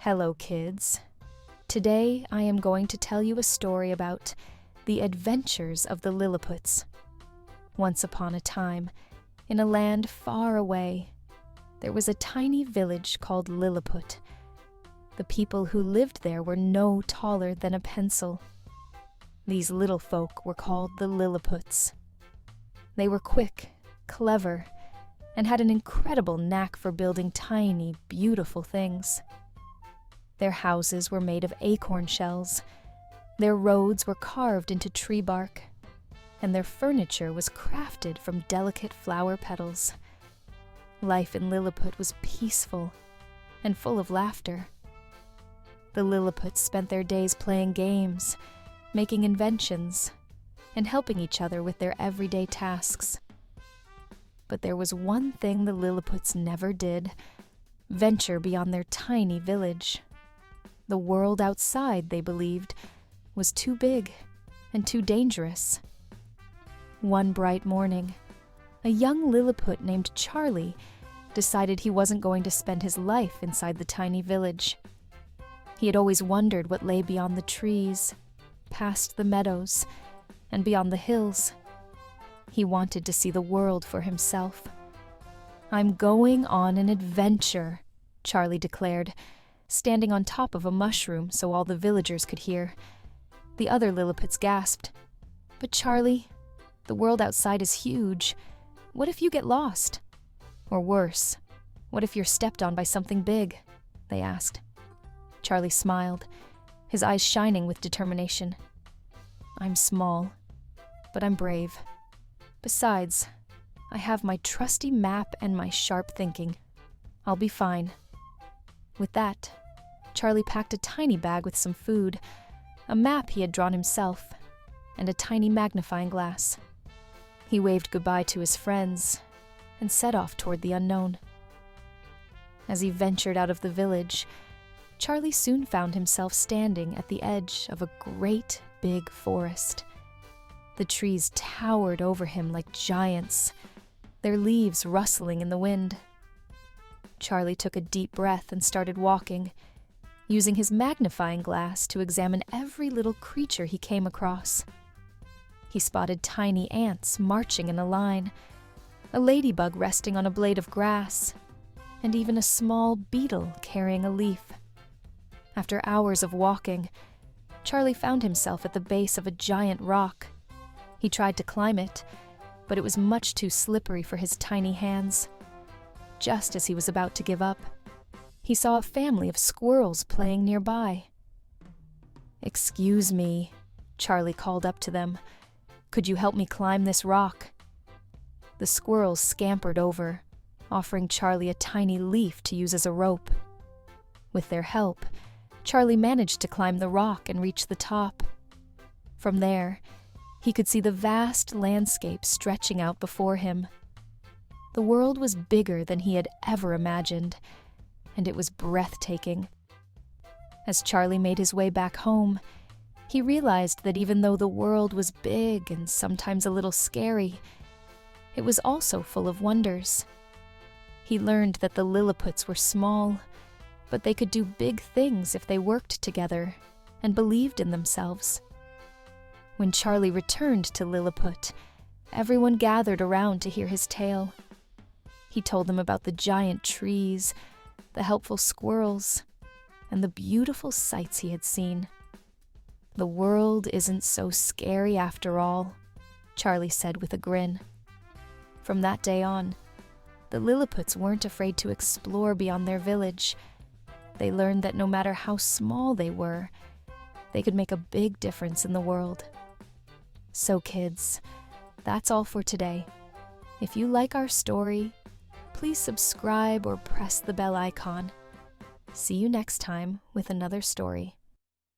Hello, kids. Today I am going to tell you a story about the adventures of the Lilliputs. Once upon a time, in a land far away, there was a tiny village called Lilliput. The people who lived there were no taller than a pencil. These little folk were called the Lilliputs. They were quick, clever, and had an incredible knack for building tiny, beautiful things. Their houses were made of acorn shells, their roads were carved into tree bark, and their furniture was crafted from delicate flower petals. Life in Lilliput was peaceful and full of laughter. The Lilliputs spent their days playing games, making inventions, and helping each other with their everyday tasks. But there was one thing the Lilliputs never did: venture beyond their tiny village. The world outside, they believed, was too big and too dangerous. One bright morning, a young Lilliput named Charlie decided he wasn't going to spend his life inside the tiny village. He had always wondered what lay beyond the trees, past the meadows, and beyond the hills. He wanted to see the world for himself. "I'm going on an adventure," Charlie declared, standing on top of a mushroom so all the villagers could hear. The other Lilliputs gasped. "But Charlie, the world outside is huge. What if you get lost? Or worse, what if you're stepped on by something big?" they asked. Charlie smiled, his eyes shining with determination. "I'm small, but I'm brave. Besides, I have my trusty map and my sharp thinking. I'll be fine." With that, Charlie packed a tiny bag with some food, a map he had drawn himself, and a tiny magnifying glass. He waved goodbye to his friends and set off toward the unknown. As he ventured out of the village, Charlie soon found himself standing at the edge of a great big forest. The trees towered over him like giants, their leaves rustling in the wind. Charlie took a deep breath and started walking, using his magnifying glass to examine every little creature he came across. He spotted tiny ants marching in a line, a ladybug resting on a blade of grass, and even a small beetle carrying a leaf. After hours of walking, Charlie found himself at the base of a giant rock. He tried to climb it, but it was much too slippery for his tiny hands. Just as he was about to give up, he saw a family of squirrels playing nearby. "Excuse me," Charlie called up to them. "Could you help me climb this rock?" The squirrels scampered over, offering Charlie a tiny leaf to use as a rope. With their help, Charlie managed to climb the rock and reach the top. From there, he could see the vast landscape stretching out before him. The world was bigger than he had ever imagined, and it was breathtaking. As Charlie made his way back home, he realized that even though the world was big and sometimes a little scary, it was also full of wonders. He learned that the Lilliputs were small, but they could do big things if they worked together and believed in themselves. When Charlie returned to Lilliput, everyone gathered around to hear his tale. He told them about the giant trees, the helpful squirrels, and the beautiful sights he had seen. "The world isn't so scary after all," Charlie said with a grin. From that day on, the Lilliputs weren't afraid to explore beyond their village. They learned that no matter how small they were, they could make a big difference in the world. So kids, that's all for today. If you like our story, please subscribe or press the bell icon. See you next time with another story.